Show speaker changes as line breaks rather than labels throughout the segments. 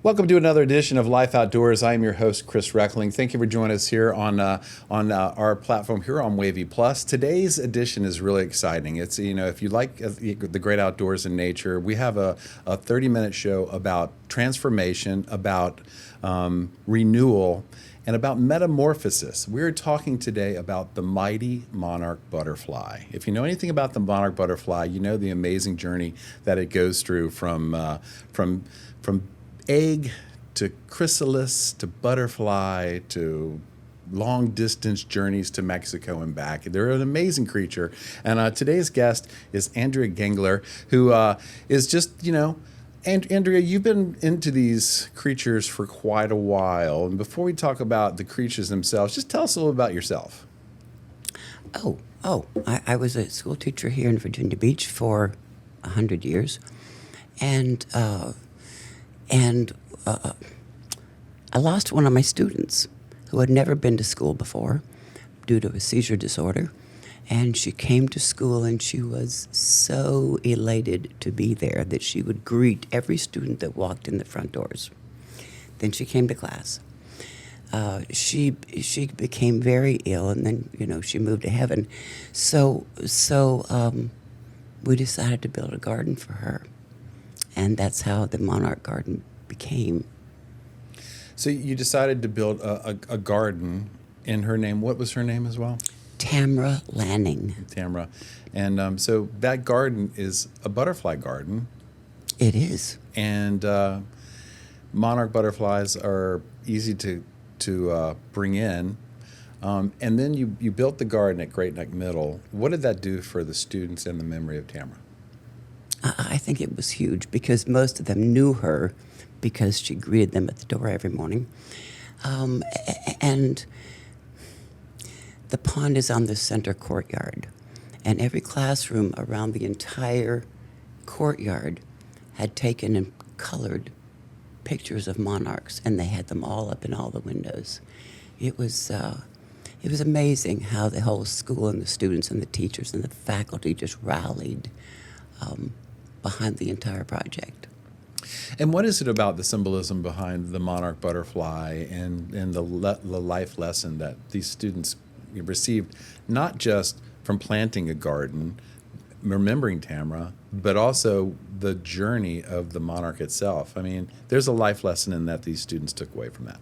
Welcome to another edition of Life Outdoors. I am your host, Chris Reckling. Thank you for joining us here on our platform here on Wavy Plus. Today's edition is really exciting. It's, if you like the great outdoors and nature, we have a 30-minute show about transformation, about renewal, and about metamorphosis. We're talking today about the mighty monarch butterfly. If you know anything about the monarch butterfly, you know the amazing journey that it goes through from egg to chrysalis to butterfly to long distance journeys to Mexico and back. They're an amazing creature. And today's guest is Andrea Gengler, who is just, Andrea, you've been into these creatures for quite a while. And before we talk about the creatures themselves, just tell us a little about yourself.
I was a school teacher here in Virginia Beach for 100 years. And I lost one of my students who had never been to school before due to a seizure disorder. And she came to school and she was so elated to be there that she would greet every student that walked in the front doors. Then she came to class. She became very ill, and then, she moved to heaven. So we decided to build a garden for her. And that's how the Monarch Garden became.
So you decided to build a garden in her name. What was her name as well?
Tamara Lanning.
Tamara. And so that garden is a butterfly garden.
It is.
And monarch butterflies are easy to bring in. And then you built the garden at Great Neck Middle. What did that do for the students and the memory of Tamara?
I think it was huge because most of them knew her because she greeted them at the door every morning. And the pond is on the center courtyard. And every classroom around the entire courtyard had taken and colored pictures of monarchs, and they had them all up in all the windows. It was amazing how the whole school and the students and the teachers and the faculty just rallied behind the entire project.
And what is it about the symbolism behind the monarch butterfly and the life lesson that these students received, not just from planting a garden, remembering Tamara, but also the journey of the monarch itself? I mean, there's a life lesson in that these students took away from that.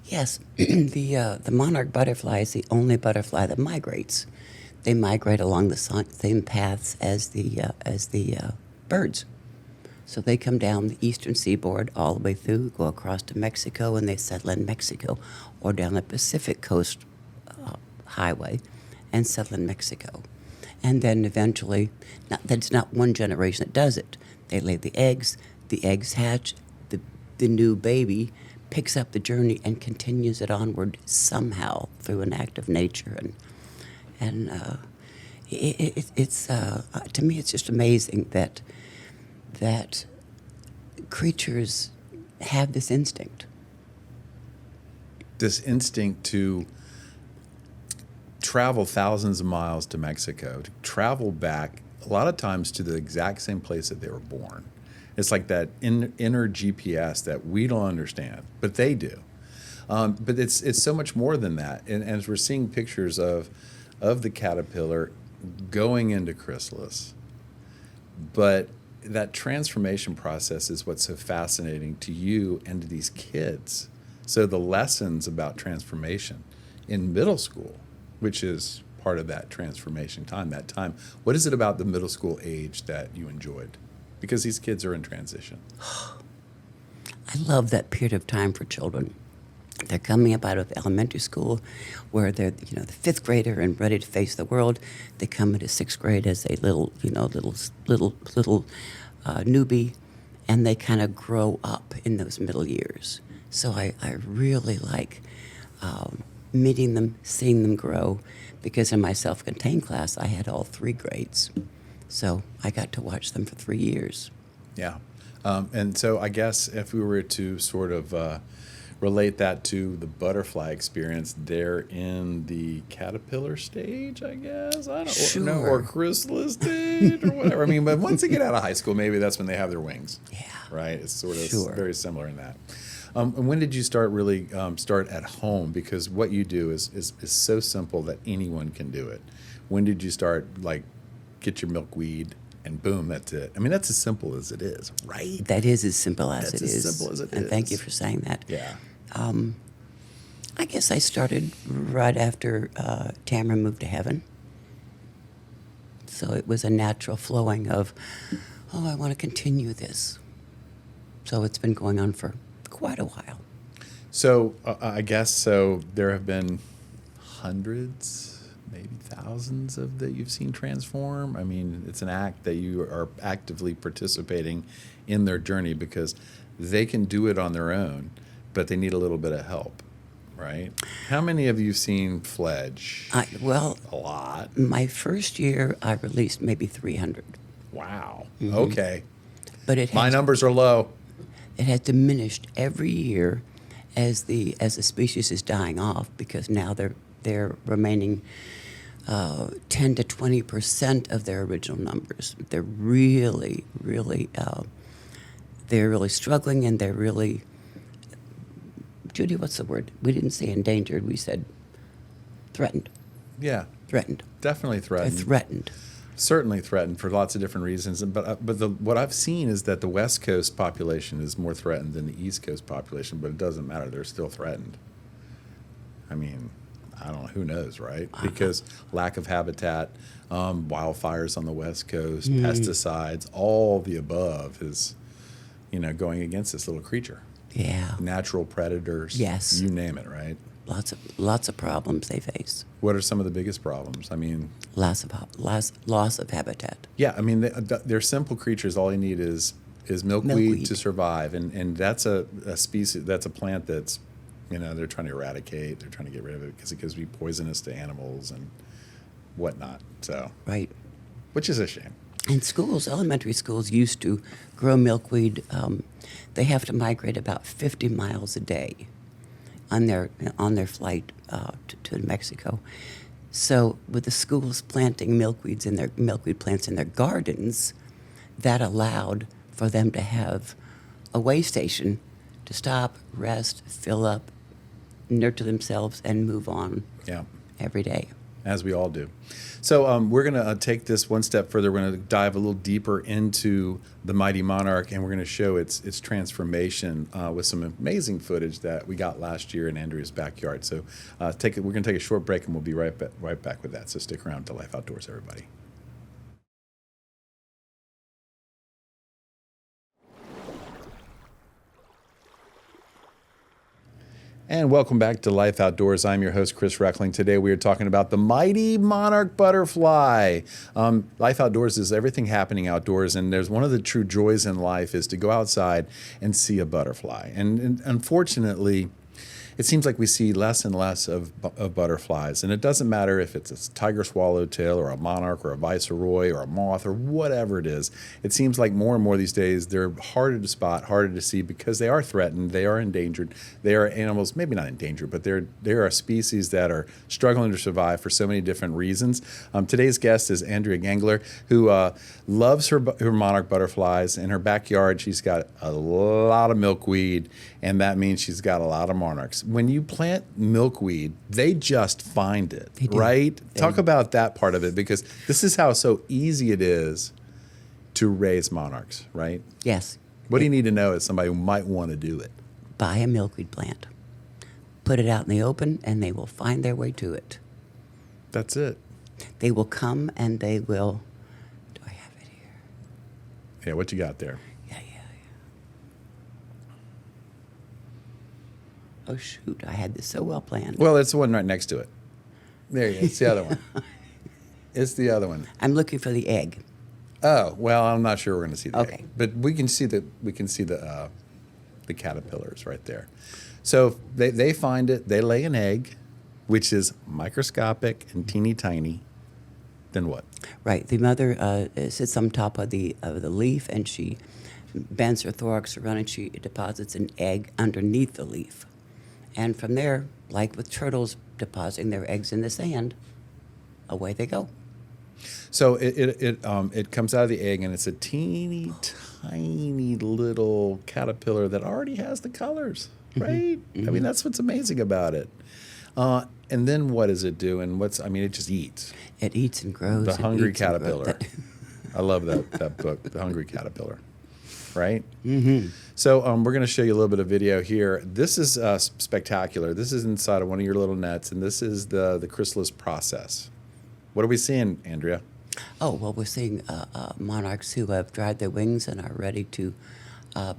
Yes, the monarch butterfly is the only butterfly that migrates. They migrate along the same paths as the birds. So they come down the eastern seaboard all the way through, go across to Mexico, and they settle in Mexico, or down the Pacific Coast highway and settle in Mexico. And then eventually, that's not one generation that does it. They lay the eggs hatch, the new baby picks up the journey and continues it onward somehow through an act of nature. And it's to me, it's just amazing that creatures have this instinct.
This instinct to travel thousands of miles to Mexico, to travel back a lot of times to the exact same place that they were born. It's like that inner GPS that we don't understand, but they do. But it's so much more than that. And as we're seeing pictures of the caterpillar going into chrysalis, but that transformation process is what's so fascinating to you and to these kids. So the lessons about transformation in middle school, which is part of that transformation time, what is it about the middle school age that you enjoyed? Because these kids are in transition.
I love that period of time for children. They're coming up out of elementary school where they're, the fifth grader and ready to face the world. They come into sixth grade as a little newbie, and they kind of grow up in those middle years. So I really like meeting them, seeing them grow, because in my self-contained class, I had all three grades. So I got to watch them for 3 years.
Yeah. And so I guess if we were to sort of relate that to the butterfly experience. They're in the caterpillar stage, I guess. I don't know, or
Sure.
chrysalis stage, or whatever. I mean, but once they get out of high school, maybe that's when they have their wings.
Yeah.
Right? It's sort of
Sure.
very similar in that. And when did you start really start at home? Because what you do is so simple that anyone can do it. When did you start, like, get your milkweed and boom, that's it? I mean, that's as simple as it is, right?
That is as simple as
That's
it
as
is.
simple as it
and thank you
is.
for saying that.
Yeah.
I guess I started right after Tamara moved to heaven. So it was a natural flowing of, oh, I want to continue this. So it's been going on for quite a while.
So I guess so. There have been hundreds, maybe thousands of that you've seen transform. I mean, it's an act that you are actively participating in their journey because they can do it on their own, but they need a little bit of help, right? How many have you seen fledge?
Well,
A lot.
my first year, I released maybe 300.
Wow. Okay.
But it
My
has,
numbers are low.
it has diminished every year as the species is dying off because now they're remaining 10 to 20% of their original numbers. They're really, really, they're really struggling, and they're really, Judy, what's the word? We didn't say endangered. We said threatened.
Yeah,
Threatened.
definitely
They're
threatened.
threatened.
Certainly threatened for lots of different reasons. But what I've seen is that the West Coast population is more threatened than the East Coast population, but it doesn't matter. They're still threatened. I mean, I don't know. Who knows, right? Because lack of habitat, wildfires on the West Coast, pesticides, all the above is, going against this little creature.
Yeah.
Natural predators.
Yes.
You name it, right?
Lots of problems they face.
What are some of the biggest problems? I mean,
Loss of habitat.
yeah, I mean, they're simple creatures. All you need is milkweed,
Milkweed.
to survive, and that's a species. That's a plant that's, they're trying to eradicate. They're trying to get rid of it because it could be poisonous to animals and whatnot. So,
Right.
which is a shame.
And schools, elementary schools, used to grow milkweed. They have to migrate about 50 miles a day on their flight to Mexico. So with the schools planting milkweed plants in their gardens, that allowed for them to have a way station to stop, rest, fill up, nurture themselves, and move on
Yeah.
every day.
As we all do. So we're going to take this one step further. We're going to dive a little deeper into the mighty monarch, and we're going to show its transformation with some amazing footage that we got last year in Andrea's backyard. So we're going to take a short break, and we'll be right back with that. So stick around to Life Outdoors, everybody. And welcome back to Life Outdoors. I'm your host, Chris Reckling. Today we are talking about the mighty monarch butterfly. Life Outdoors is everything happening outdoors, and there's one of the true joys in life is to go outside and see a butterfly. And unfortunately, it seems like we see less and less of butterflies. And it doesn't matter if it's a tiger swallowtail or a monarch or a viceroy or a moth or whatever it is. It seems like more and more these days they're harder to spot, harder to see because they are threatened, they are endangered. They are animals, maybe not endangered, but they are a species that are struggling to survive for so many different reasons. Today's guest is Andrea Gangler, who loves her monarch butterflies. In her backyard, she's got a lot of milkweed, and that means she's got a lot of monarchs. When you plant milkweed, they just find it,
They do.
right? Talk about that part of it, because this is how so easy it is to raise monarchs, right?
Yes.
What do you need to know as somebody who might want to do it?
Buy a milkweed plant. Put it out in the open, and they will find their way to it.
That's it.
They will come, and they will. Do I have it here?
Yeah, what you got there?
Yeah. Oh, shoot. I had this so well planned.
Well, it's the one right next to it. There you go. It's the other one. It's the other one.
I'm looking for the egg.
Oh, well, I'm not sure we're going to see that.
Okay.
But we can see the caterpillars right there. So they find it. They lay an egg, which is microscopic and teeny tiny. Then what?
Right. The mother sits on top of the leaf, and she bends her thorax around, and she deposits an egg underneath the leaf. And from there, like with turtles depositing their eggs in the sand, away they go.
So it comes out of the egg, and it's a teeny tiny little caterpillar that already has the colors, right? I mean, that's what's amazing about it. And then what does it do? And it just eats.
It eats and grows.
The
and
Hungry
eats and grows.
Caterpillar. I love that book, The Hungry Caterpillar. Right? Mm-hmm. So we're going to show you a little bit of video here. This is spectacular. This is inside of one of your little nets, and this is the chrysalis process. What are we seeing, Andrea?
Oh, well, we're seeing monarchs who have dried their wings and are ready to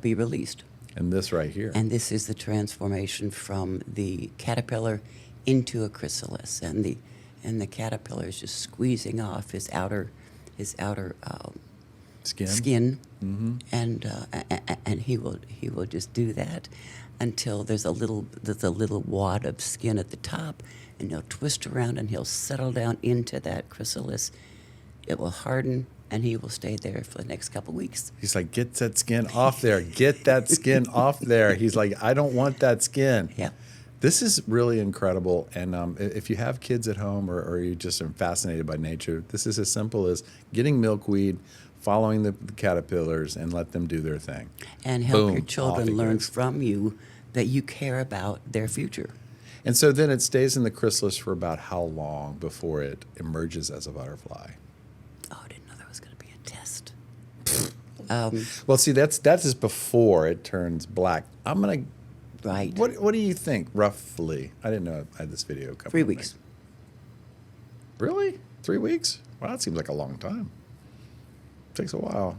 be released.
And this right here.
And this is the transformation from the caterpillar into a chrysalis, and the caterpillar is just squeezing off his outer skin, and he will just do that until there's a little wad of skin at the top, and he'll twist around and he'll settle down into that chrysalis. It will harden, and he will stay there for the next couple weeks.
He's like, get that skin off there. Get that skin off there. He's like, I don't want that skin.
Yeah.
This is really incredible. And if you have kids at home or you just are fascinated by nature, this is as simple as getting milkweed, following the caterpillars, and let them do their thing.
And help
Boom,
your
off
children
it
learn
goes.
from you that you care about their future.
And so then it stays in the chrysalis for about how long before it emerges as a butterfly?
Oh, I didn't know that was going to be a test.
Well, see, that's just before it turns black. I'm going to...
Right.
What do you think, roughly? I didn't know I had this video coming.
3 weeks.
Really? 3 weeks? Wow, that seems like a long time. Takes a while.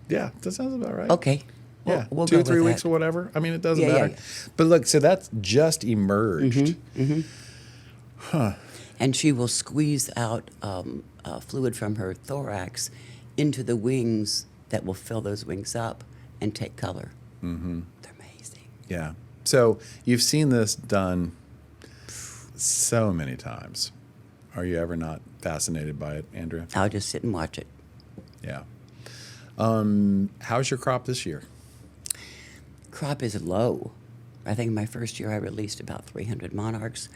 Yeah, that sounds about right.
Okay.
Yeah,
We'll
2
go
or 3
with
weeks
that.
or whatever. I mean, it doesn't
Yeah,
matter.
yeah.
But look, so that's just emerged.
And she will squeeze out fluid from her thorax into the wings that will fill those wings up and take color. Mm-hmm. They're amazing.
Yeah. So you've seen this done so many times. Are you ever not fascinated by it, Andrea?
I'll just sit and watch it.
Yeah. How's your crop this year?
Crop is low. I think my first year I released about 300 monarchs.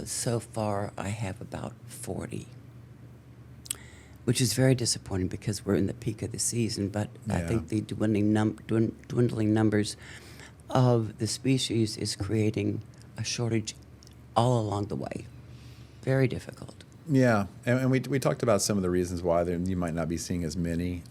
So far I have about 40, which is very disappointing because we're in the peak of the season, but I
Yeah.
think the dwindling numbers of the species is creating a shortage all along the way. Very difficult.
Yeah, and we talked about some of the reasons why you might not be seeing as many,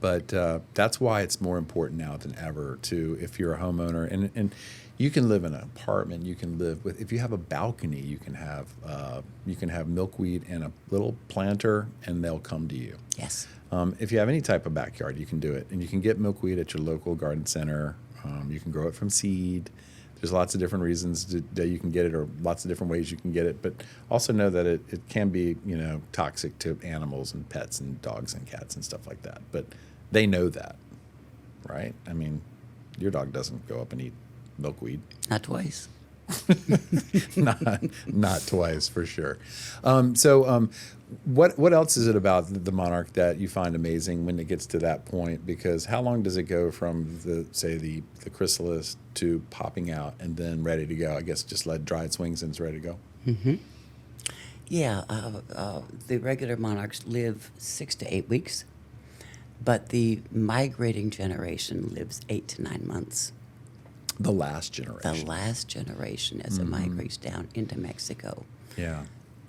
but that's why it's more important now than ever to, if you're a homeowner, and you can live in an apartment, you can live with, if you have a balcony, you can have milkweed and a little planter, and they'll come to you.
Yes.
If you have any type of backyard, you can do it, and you can get milkweed at your local garden center. You can grow it from seed. There's lots of different reasons that you can get it, or lots of different ways you can get it. But also know that it can be, toxic to animals and pets and dogs and cats and stuff like that. But they know that, right? I mean, your dog doesn't go up and eat milkweed.
Not twice.
not twice, for sure. What else is it about the monarch that you find amazing when it gets to that point? Because how long does it go from the chrysalis to popping out and then ready to go? I guess just let dry its wings and it's ready to go.
Yeah, the regular monarchs live 6 to 8 weeks, but the migrating generation lives 8 to 9 months.
The last generation.
The last generation as it migrates down into Mexico.
Yeah.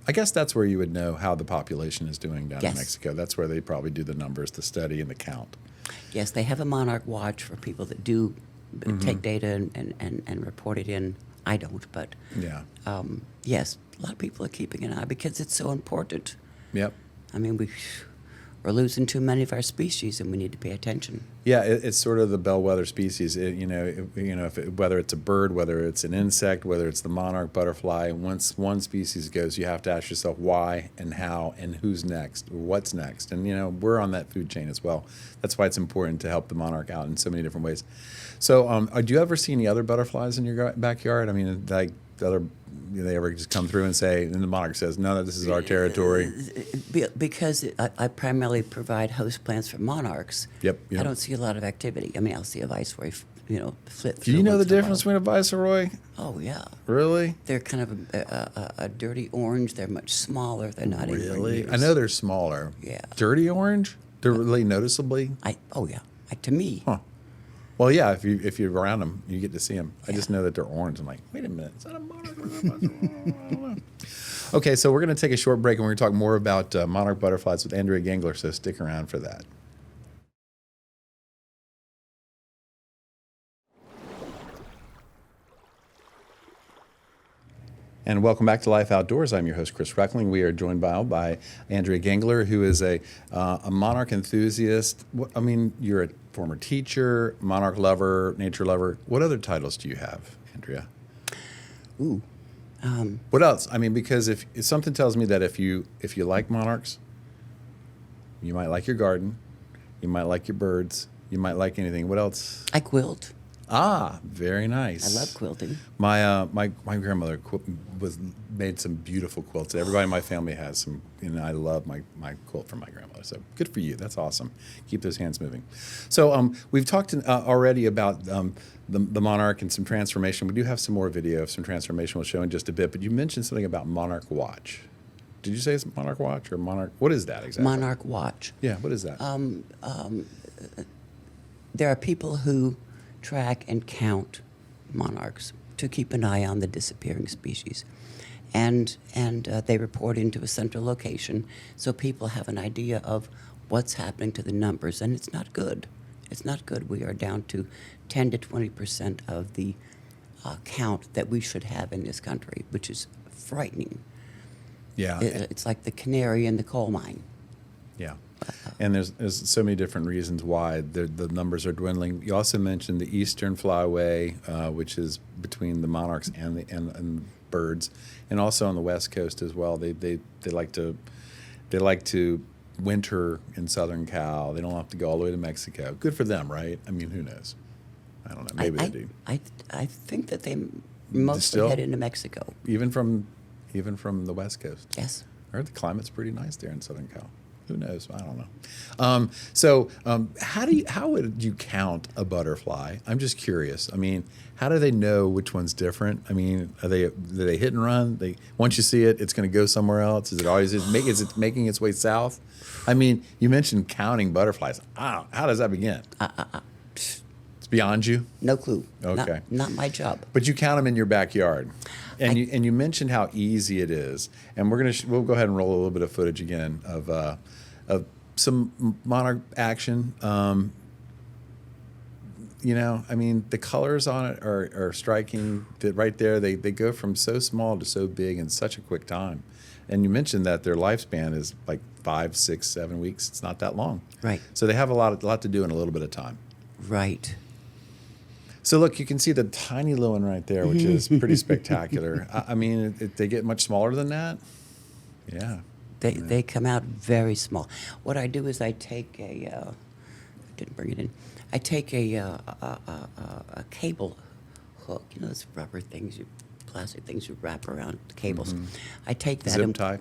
I guess that's where you would know how the population is doing down in
Yes.
Mexico. That's where they probably do the numbers, the study, and the count.
Yes, they have a monarch watch for people that do take data and report it in. I don't, but
Yeah.
yes, a lot of people are keeping an eye because it's so important.
Yep.
I mean, we're losing too many of our species, and we need to pay attention.
Yeah, it's sort of the bellwether species. Whether it's a bird, whether it's an insect, whether it's the monarch butterfly, once one species goes, you have to ask yourself why and how and who's next, or what's next. And we're on that food chain as well. That's why it's important to help the monarch out in so many different ways. So, do you ever see any other butterflies in your backyard? I mean, like they ever just come through and say, and the monarch says, no, this is our territory.
Because I primarily provide host plants for monarchs.
Yep.
I don't see a lot of activity. I mean, I'll see a viceroy flit
Do
through.
you know the
once in a
difference between a viceroy?
while. Oh yeah,
Really?
they're kind of a dirty orange. They're much smaller. They're not anywhere
Really?
near
I know they're smaller.
Yeah.
Dirty orange? They're really noticeably?
Oh yeah. To me,
Huh. Well, yeah, if you're around them, you get to see them. I just know that they're orange. I'm like, wait a minute, is that a monarch or a viceroy? I don't know. Okay, so we're going to take a short break and we're going to talk more about monarch butterflies with Andrea Gangler, so stick around for that. And welcome back to Life Outdoors. I'm your host, Chris Reckling. We are joined by Andrea Gangler, who is a monarch enthusiast. I mean, you're a former teacher, monarch lover, nature lover. What other titles do you have, Andrea?
ooh,
What else? I mean, because if something tells me that if you like monarchs, you might like your garden, you might like your birds, you might like anything. What else?
I quilt.
Ah, very nice.
I love quilting.
My grandmother made some beautiful quilts. Everybody in my family has some, and I love my quilt from my grandmother. So good for you. That's awesome. Keep those hands moving. So we've talked already about the monarch and some transformation. We do have some more video of some transformation we'll show in just a bit. But you mentioned something about Monarch Watch. Did you say it's Monarch Watch or Monarch? What is that exactly?
Monarch Watch.
Yeah. What is that?
There are people who track and count monarchs to keep an eye on the disappearing species. And they report into a central location so people have an idea of what's happening to the numbers. And it's not good. It's not good. We are down to 10 to 20% of the count that we should have in this country, which is frightening.
Yeah.
It's like the canary in the coal mine.
Yeah. And there's so many different reasons why the numbers are dwindling. You also mentioned the eastern flyway, which is between the monarchs and the birds, and also on the west coast as well. They like to winter in southern Cal. They don't have to go all the way to Mexico. Good for them, right? I mean, who knows? I don't know. Maybe they do.
I think that they mostly
Still?
head into Mexico.
Even from the west coast.
Yes.
I heard the climate's pretty nice there in southern Cal. Who knows? I don't know. How would you count a butterfly? I'm just curious. I mean, how do they know which one's different? I mean, do they hit and run? Once you see it, it's going to go somewhere else. Is it making its way south? I mean, you mentioned counting butterflies. How does that begin? It's beyond you.
No clue.
Okay.
Not my job.
But you count them in your backyard, and you mentioned how easy it is. And we'll go ahead and roll a little bit of footage again of some monarch action. I mean, the colors on it are striking. Right there, they go from so small to so big in such a quick time. And you mentioned that their lifespan is like 5, 6, 7 weeks. It's not that long.
Right.
So they have a lot to do in a little bit of time.
Right.
So look, you can see the tiny little one right there, which is pretty spectacular. I mean, they get much smaller than that. Yeah.
They come out very small. What I do is I take I didn't bring it in. I take a cable hook, those rubber things, plastic things you wrap around the cables.
Mm-hmm.
I take that.
Zip tie.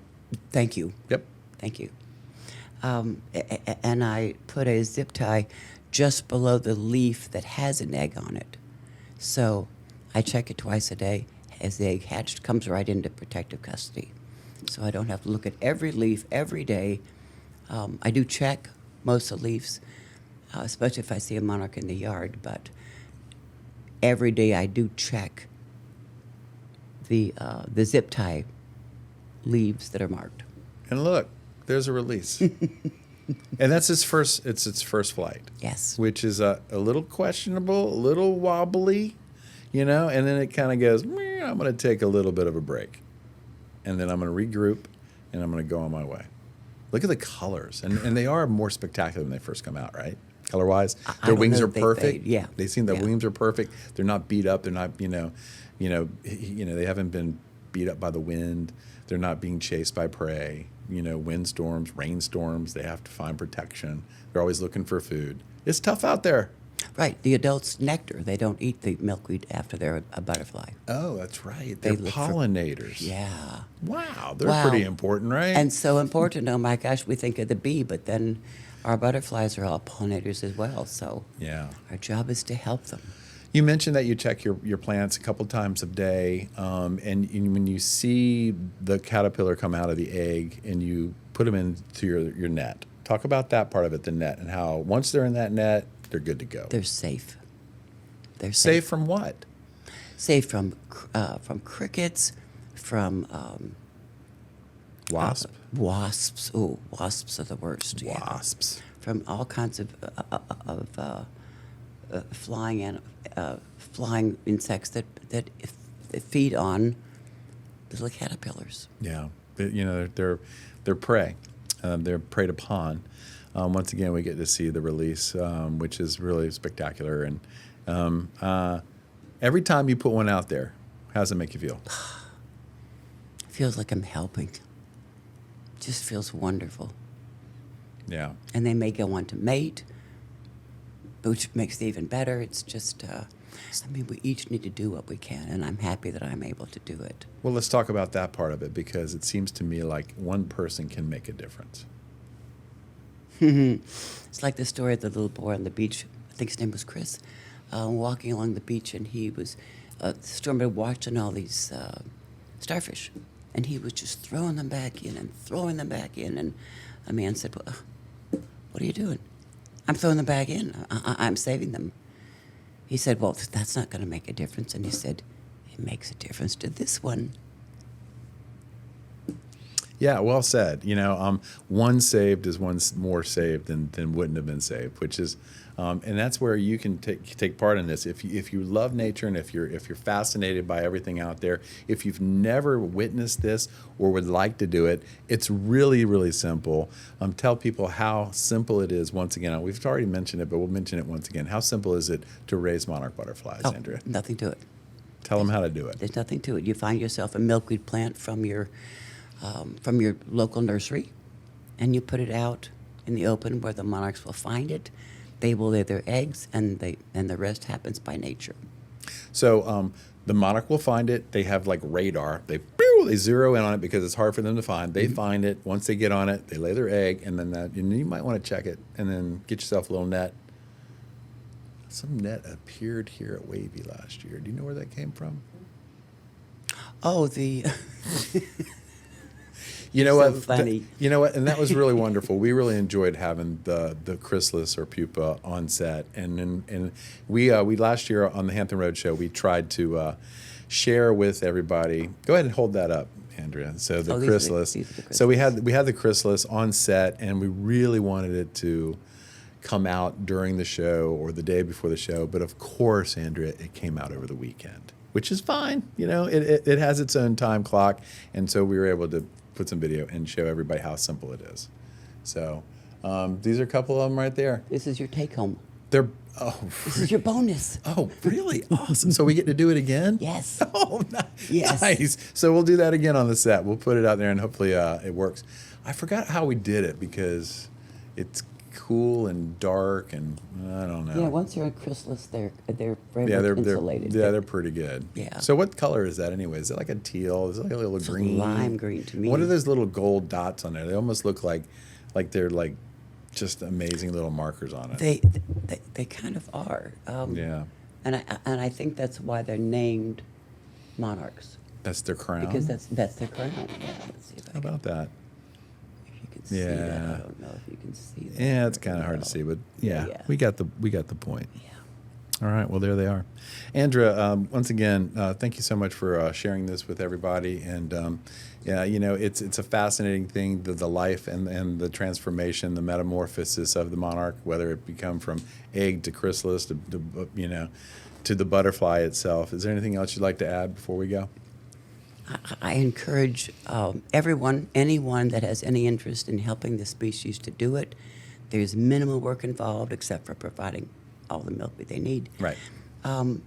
Thank you.
Yep.
Thank you. And I put a zip tie just below the leaf that has an egg on it. So I check it twice a day. As the egg hatched, comes right into protective custody. So I don't have to look at every leaf every day. I do check most of the leaves, especially if I see a monarch in the yard, but every day I do check the zip tie leaves that are marked.
And look, there's a release. And that's its first flight.
Yes.
Which is a little questionable, a little wobbly, and then it kind of goes, "Meh, I'm going to take a little bit of a break. And then I'm going to regroup, and I'm going to go on my way." Look at the colors. And they are more spectacular when they first come out, right? Color-wise. Their wings are perfect.
Yeah.
They seem their wings are perfect. They're not beat up. They're not, they haven't been beat up by the wind. They're not being chased by prey. Windstorms, rainstorms, they have to find protection. They're always looking for food. It's tough out there.
Right. The adults nectar. They don't eat the milkweed after they're a butterfly.
Oh, that's right. They're pollinators.
Yeah.
Wow. They're pretty important, right?
And so important. Oh, my gosh, we think of the bee, but then our butterflies are all pollinators as well. So
yeah.
our job is to help them.
You mentioned that you check your plants a couple times a day, and when you see the caterpillar come out of the egg and you put them into your net. Talk about that part of it, the net, and how once they're in that net, they're good to go.
They're safe. They're
Safe from what?
Safe from crickets, from wasps. Oh, wasps are the worst.
Wasps.
Yeah. From all kinds of flying insects that feed on little caterpillars.
Yeah, they're prey. They're preyed upon. Once again, we get to see the release, which is really spectacular. And every time you put one out there, how does it make you feel?
Feels like I'm helping. Just feels wonderful.
Yeah.
And they may go on to mate, which makes it even better. It's just, we each need to do what we can, and I'm happy that I'm able to do it.
Well, let's talk about that part of it, because it seems to me like one person can make a difference.
It's like the story of the little boy on the beach. I think his name was Chris, walking along the beach, and he was watching all these starfish, and he was just throwing them back in and throwing them back in. And a man said, "Well, what are you doing?" "I'm throwing them back in. I'm saving them." He said, "Well, that's not going to make a difference." And he said, "It makes a difference to this one."
Yeah, well said. One saved is one more saved than wouldn't have been saved, which is, and that's where you can take part in this. If you love nature, and if you're fascinated by everything out there, if you've never witnessed this or would like to do it, it's really, really simple. Tell people how simple it is. Once again, we've already mentioned it, but we'll mention it once again. How simple is it to raise monarch butterflies, Andrea?
Nothing to it.
Tell them how to do it.
There's nothing to it. You find yourself a milkweed plant from your local nursery, and you put it out in the open where the monarchs will find it. They will lay their eggs, and the rest happens by nature.
So the monarch will find it. They have like radar. They zero in on it because it's hard for them to find. They find it. Once they get on it, they lay their egg, and then you might want to check it, and then get yourself a little net. Some net appeared here at Wavy last year. Do you know where that came from?
Oh, the.
You know
So
what?
funny.
You know what? And that was really wonderful. We really enjoyed having the chrysalis or pupa on set, and we last year on the Hampton Road Show we tried to share with everybody. Go ahead and hold that up, Andrea. So the chrysalis.
These are the
So we had the chrysalis on set, and we really wanted it to come out during the show or the day before the show. But of course, Andrea, it came out over the weekend, which is fine. It has its own time clock, and so we were able to put some video and show everybody how simple it is. So these are a couple of them right there.
This is your take home.
This
is your bonus.
Oh, really? Awesome. So we get to do it again?
Yes.
Oh,
Yes.
Nice. So we'll do that again on the set. We'll put it out there, and hopefully it works. I forgot how we did it because it's cool and dark, and I don't know.
Yeah, once they're in chrysalis, they're very much insulated.
They're pretty good.
Yeah.
So what color is that anyway? Is it like a teal? Is it like a little green?
Lime green to me.
What are those little gold dots on there? They almost look like they're like just amazing little markers on it.
They kind of are.
Yeah.
And I think that's why they're named monarchs.
That's their crown.
Because that's their crown. Yeah. Let's see if
How about that?
if you can see that.
Yeah.
I don't know if you can see that.
Yeah, it's kind of hard to see, but yeah,
Yeah.
we got the point.
Yeah.
All right, well, there they are. Andrea, once again, thank you so much for sharing this with everybody. And yeah, it's a fascinating thing, the life and the transformation, the metamorphosis of the monarch, whether it become from egg to chrysalis to the butterfly itself. Is there anything else you'd like to add before we go?
I encourage anyone that has any interest in helping the species to do it. There's minimal work involved except for providing all the milk that they need.
Right.
And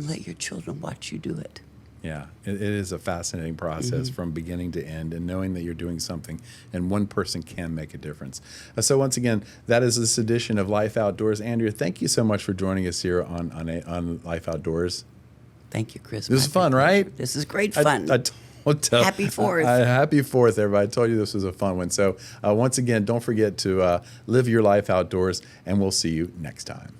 let your children watch you do it.
Yeah, it is a fascinating process from beginning to end, and knowing that you're doing something and one person can make a difference. So once again, that is this edition of Life Outdoors. Andrea, thank you so much for joining us here on Life Outdoors.
Thank you, Chris.
This is fun, right?
This is great fun. Happy 4th.
Happy 4th, everybody. I told you this was a fun one. So once again, don't forget to live your life outdoors, and we'll see you next time.